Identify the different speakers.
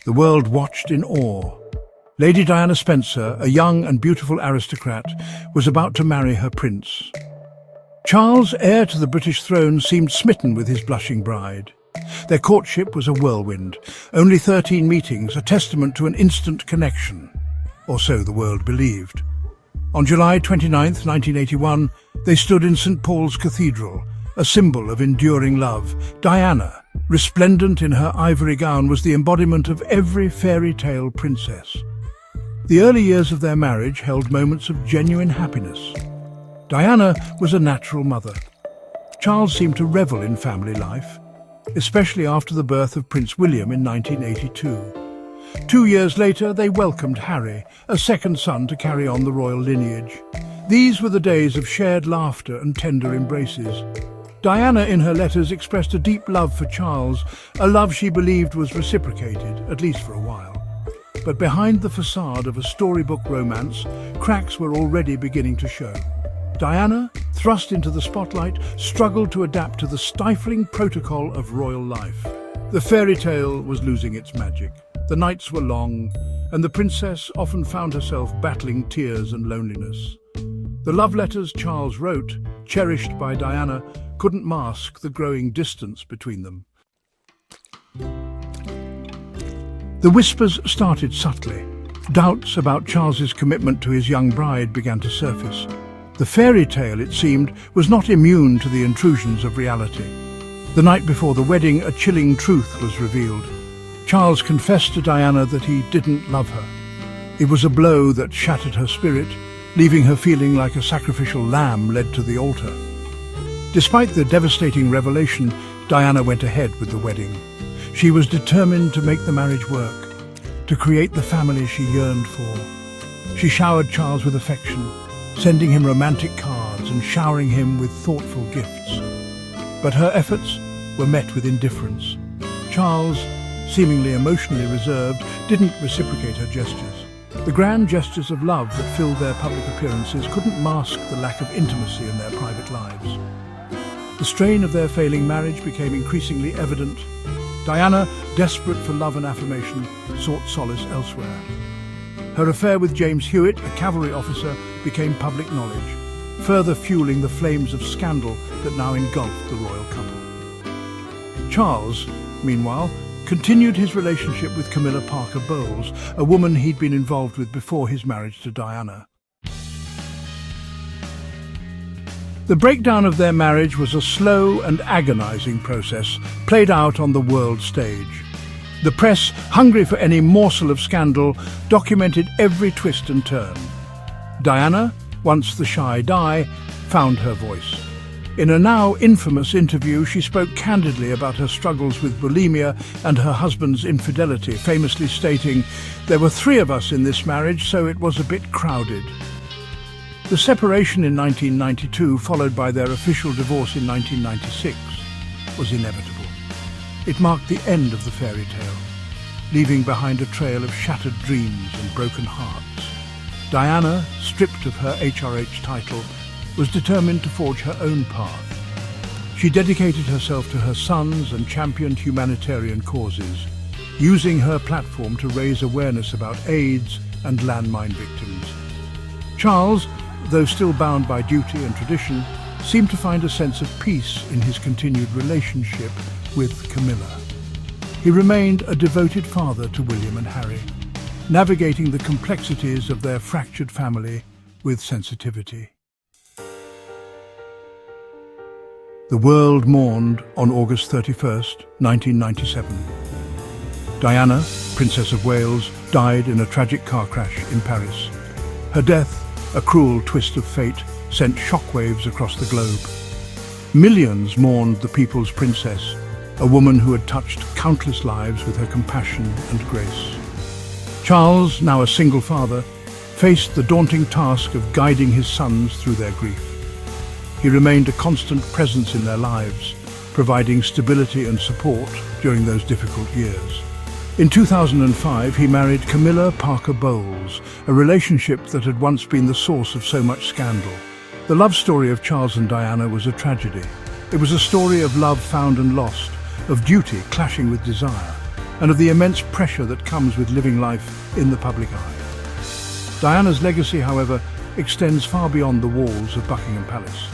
Speaker 1: The world watched in awe. Lady Diana Spencer, a young and beautiful aristocrat, was about to marry her prince. Charles, heir to the British throne, seemed smitten with his blushing bride. Their courtship was a whirlwind. Only 13 meetings, a testament to an instant connection. Or so the world believed. On July 29, 1981, they stood in St. Paul's Cathedral, a symbol of enduring love. Diana, resplendent in her ivory gown, was the embodiment of every fairy tale princess. The early years of their marriage held moments of genuine happiness. Diana was a natural mother. Charles seemed to revel in family life, especially after the birth of Prince William in 1982. 2 years later, they welcomed Harry, a second son to carry on the royal lineage. These were the days of shared laughter and tender embraces. Diana, in her letters, expressed a deep love for Charles, a love she believed was reciprocated, at least for a while. But behind the facade of a storybook romance, cracks were already beginning to show. Diana, thrust into the spotlight, struggled to adapt to the stifling protocol of royal life. The fairy tale was losing its magic. The nights were long, and the princess often found herself battling tears and loneliness. The love letters Charles wrote, cherished by Diana, couldn't mask the growing distance between them. The whispers started subtly. Doubts about Charles's commitment to his young bride began to surface. The fairy tale, it seemed, was not immune to the intrusions of reality. The night before the wedding, a chilling truth was revealed. Charles confessed to Diana that he didn't love her. It was a blow that shattered her spirit, leaving her feeling like a sacrificial lamb led to the altar. Despite the devastating revelation, Diana went ahead with the wedding. She was determined to make the marriage work, to create the family she yearned for. She showered Charles with affection, sending him romantic cards and showering him with thoughtful gifts. But her efforts were met with indifference. Charles, seemingly emotionally reserved, didn't reciprocate her gestures. The grand gestures of love that filled their public appearances couldn't mask the lack of intimacy in their private lives. The strain of their failing marriage became increasingly evident. Diana, desperate for love and affirmation, sought solace elsewhere. Her affair with James Hewitt, a cavalry officer, became public knowledge, further fueling the flames of scandal that now engulfed the royal couple. Charles, meanwhile, continued his relationship with Camilla Parker Bowles, a woman he'd been involved with before his marriage to Diana. The breakdown of their marriage was a slow and agonizing process, played out on the world stage. The press, hungry for any morsel of scandal, documented every twist and turn. Diana, once the shy Di, found her voice. In a now infamous interview, she spoke candidly about her struggles with bulimia and her husband's infidelity, famously stating, "There were 3 of us in this marriage, so it was a bit crowded." The separation in 1992, followed by their official divorce in 1996, was inevitable. It marked the end of the fairy tale, leaving behind a trail of shattered dreams and broken hearts. Diana, stripped of her HRH title, was determined to forge her own path. She dedicated herself to her sons and championed humanitarian causes, using her platform to raise awareness about AIDS and landmine victims. Charles, though still bound by duty and tradition, seemed to find a sense of peace in his continued relationship with Camilla. He remained a devoted father to William and Harry, navigating the complexities of their fractured family with sensitivity. The world mourned on August 31st, 1997. Diana, Princess of Wales, died in a tragic car crash in Paris. Her death, a cruel twist of fate, sent shockwaves across the globe. Millions mourned the people's princess, a woman who had touched countless lives with her compassion and grace. Charles, now a single father, faced the daunting task of guiding his sons through their grief. He remained a constant presence in their lives, providing stability and support during those difficult years. In 2005, he married Camilla Parker Bowles, a relationship that had once been the source of so much scandal. The love story of Charles and Diana was a tragedy. It was a story of love found and lost, of duty clashing with desire, and of the immense pressure that comes with living life in the public eye. Diana's legacy, however, extends far beyond the walls of Buckingham Palace.